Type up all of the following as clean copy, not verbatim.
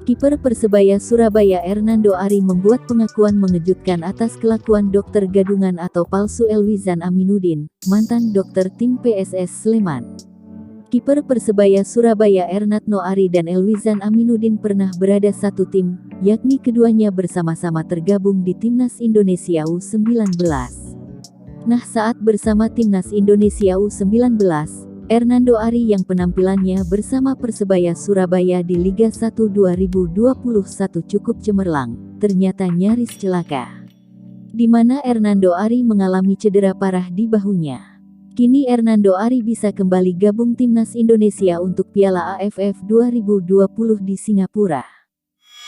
Kiper Persebaya Surabaya Hernando Ari membuat pengakuan mengejutkan atas kelakuan dokter gadungan atau palsu Elwizan Aminuddin, mantan dokter tim PSS Sleman. Kiper Persebaya Surabaya Hernando Ari dan Elwizan Aminuddin pernah berada satu tim, yakni keduanya bersama-sama tergabung di Timnas Indonesia U19. Nah, saat bersama Timnas Indonesia U19, Hernando Ari yang penampilannya bersama Persebaya Surabaya di Liga 1 2021 cukup cemerlang, ternyata nyaris celaka. Di mana Hernando Ari mengalami cedera parah di bahunya. Kini Hernando Ari bisa kembali gabung Timnas Indonesia untuk Piala AFF 2020 di Singapura.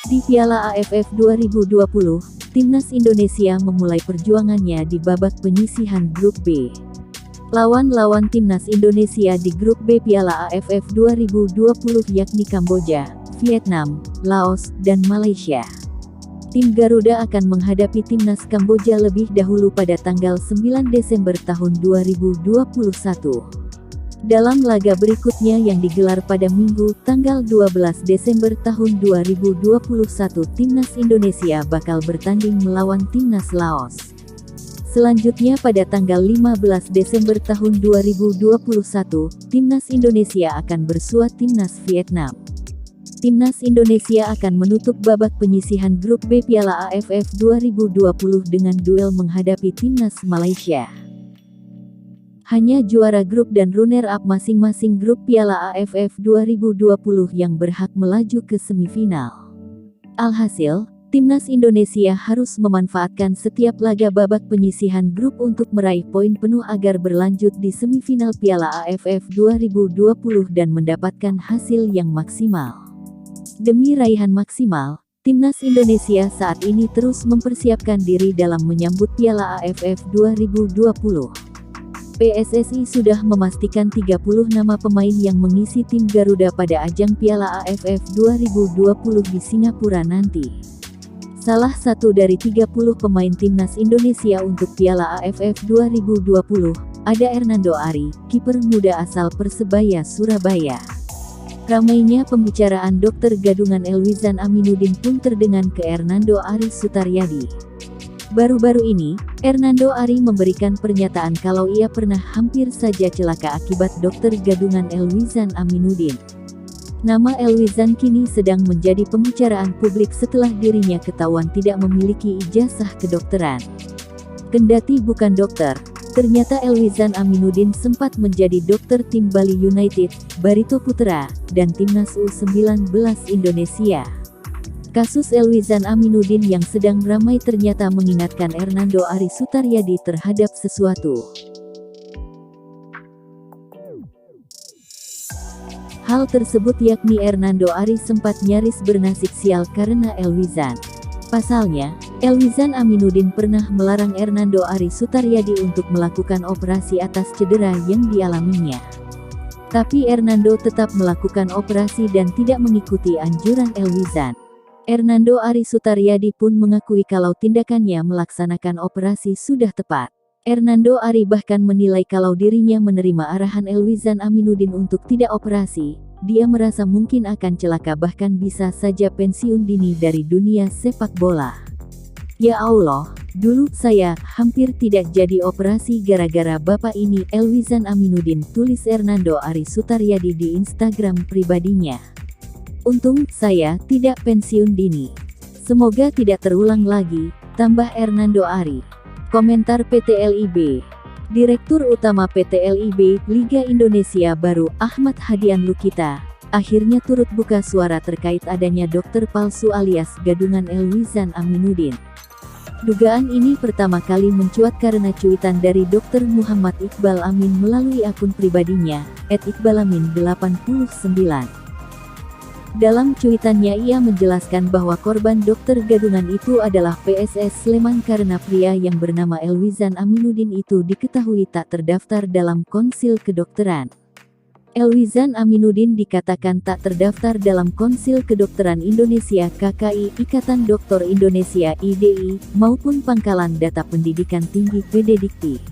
Di Piala AFF 2020, Timnas Indonesia memulai perjuangannya di babak penyisihan Grup B. Lawan-lawan Timnas Indonesia di Grup B Piala AFF 2020 yakni Kamboja, Vietnam, Laos, dan Malaysia. Tim Garuda akan menghadapi Timnas Kamboja lebih dahulu pada tanggal 9 Desember tahun 2021. Dalam laga berikutnya yang digelar pada Minggu, tanggal 12 Desember tahun 2021, Timnas Indonesia bakal bertanding melawan Timnas Laos. Selanjutnya pada tanggal 15 Desember tahun 2021, Timnas Indonesia akan bersua Timnas Vietnam. Timnas Indonesia akan menutup babak penyisihan Grup B Piala AFF 2020 dengan duel menghadapi Timnas Malaysia. Hanya juara grup dan runner-up masing-masing grup Piala AFF 2020 yang berhak melaju ke semifinal. Alhasil, Timnas Indonesia harus memanfaatkan setiap laga babak penyisihan grup untuk meraih poin penuh agar berlanjut di semifinal Piala AFF 2020 dan mendapatkan hasil yang maksimal. Demi raihan maksimal, Timnas Indonesia saat ini terus mempersiapkan diri dalam menyambut Piala AFF 2020. PSSI sudah memastikan 30 nama pemain yang mengisi tim Garuda pada ajang Piala AFF 2020 di Singapura nanti. Salah satu dari 30 pemain Timnas Indonesia untuk Piala AFF 2020, ada Hernando Ari, kiper muda asal Persebaya Surabaya. Ramainya pembicaraan dokter gadungan Elwizan Aminuddin pun terdengar ke Hernando Ari Sutaryadi. Baru-baru ini, Hernando Ari memberikan pernyataan kalau ia pernah hampir saja celaka akibat dokter gadungan Elwizan Aminuddin. Nama Elwizan kini sedang menjadi pembicaraan publik setelah dirinya ketahuan tidak memiliki ijazah kedokteran. Kendati bukan dokter, ternyata Elwizan Aminuddin sempat menjadi dokter tim Bali United, Barito Putra, dan Timnas U19 Indonesia. Kasus Elwizan Aminuddin yang sedang ramai ternyata mengingatkan Hernando Ari Sutaryadi terhadap sesuatu. Hal tersebut yakni Hernando Ari sempat nyaris bernasib sial karena Elwizan. Pasalnya, Elwizan Aminuddin pernah melarang Hernando Ari Sutaryadi untuk melakukan operasi atas cedera yang dialaminya. Tapi Hernando tetap melakukan operasi dan tidak mengikuti anjuran Elwizan. Hernando Ari Sutaryadi pun mengakui kalau tindakannya melaksanakan operasi sudah tepat. Hernando Ari bahkan menilai kalau dirinya menerima arahan Elwizan Aminuddin untuk tidak operasi, dia merasa mungkin akan celaka bahkan bisa saja pensiun dini dari dunia sepak bola. Ya Allah, dulu saya hampir tidak jadi operasi gara-gara bapak ini, Elwizan Aminuddin, tulis Hernando Ari Sutaryadi di Instagram pribadinya. Untung saya tidak pensiun dini. Semoga tidak terulang lagi, tambah Hernando Ari. Komentar PT LIB. Direktur Utama PT LIB, Liga Indonesia Baru, Ahmad Hadian Lukita, akhirnya turut buka suara terkait adanya dokter palsu alias gadungan Elwizan Aminuddin. Dugaan ini pertama kali mencuat karena cuitan dari Dr. Muhammad Iqbal Amin melalui akun pribadinya, @iqbalamin89. Dalam cuitannya ia menjelaskan bahwa korban dokter gadungan itu adalah PSS Sleman karena pria yang bernama Elwizan Aminuddin itu diketahui tak terdaftar dalam Konsil Kedokteran. Elwizan Aminuddin dikatakan tak terdaftar dalam Konsil Kedokteran Indonesia KKI, Ikatan Dokter Indonesia IDI, maupun Pangkalan Data Pendidikan Tinggi PDDikti.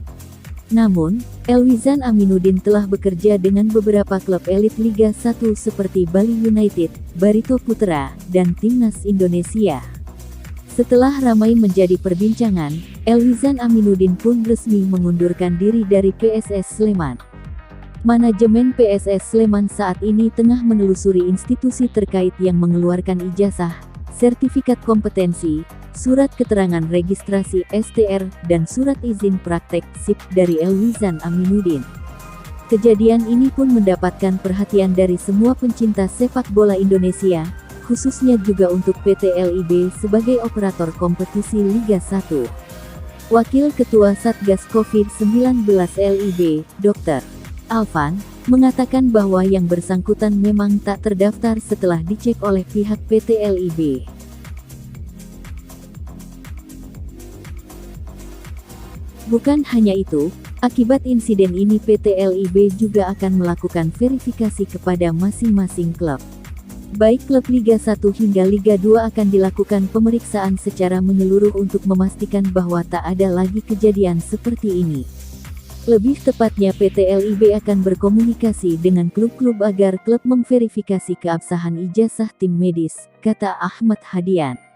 Namun, Elwizan Aminuddin telah bekerja dengan beberapa klub elit Liga 1 seperti Bali United, Barito Putra, dan Timnas Indonesia. Setelah ramai menjadi perbincangan, Elwizan Aminuddin pun resmi mengundurkan diri dari PSS Sleman. Manajemen PSS Sleman saat ini tengah menelusuri institusi terkait yang mengeluarkan ijazah, sertifikat kompetensi, surat keterangan registrasi STR, dan surat izin praktek SIP dari Elwizan Aminuddin. Kejadian ini pun mendapatkan perhatian dari semua pencinta sepak bola Indonesia, khususnya juga untuk PT LIB sebagai operator kompetisi Liga 1. Wakil Ketua Satgas COVID-19 LIB, Dr. Alvan, mengatakan bahwa yang bersangkutan memang tak terdaftar setelah dicek oleh pihak PT LIB. Bukan hanya itu, akibat insiden ini PT LIB juga akan melakukan verifikasi kepada masing-masing klub. Baik klub Liga 1 hingga Liga 2 akan dilakukan pemeriksaan secara menyeluruh untuk memastikan bahwa tak ada lagi kejadian seperti ini. Lebih tepatnya PT LIB akan berkomunikasi dengan klub-klub agar klub memverifikasi keabsahan ijazah tim medis, kata Ahmad Hadian.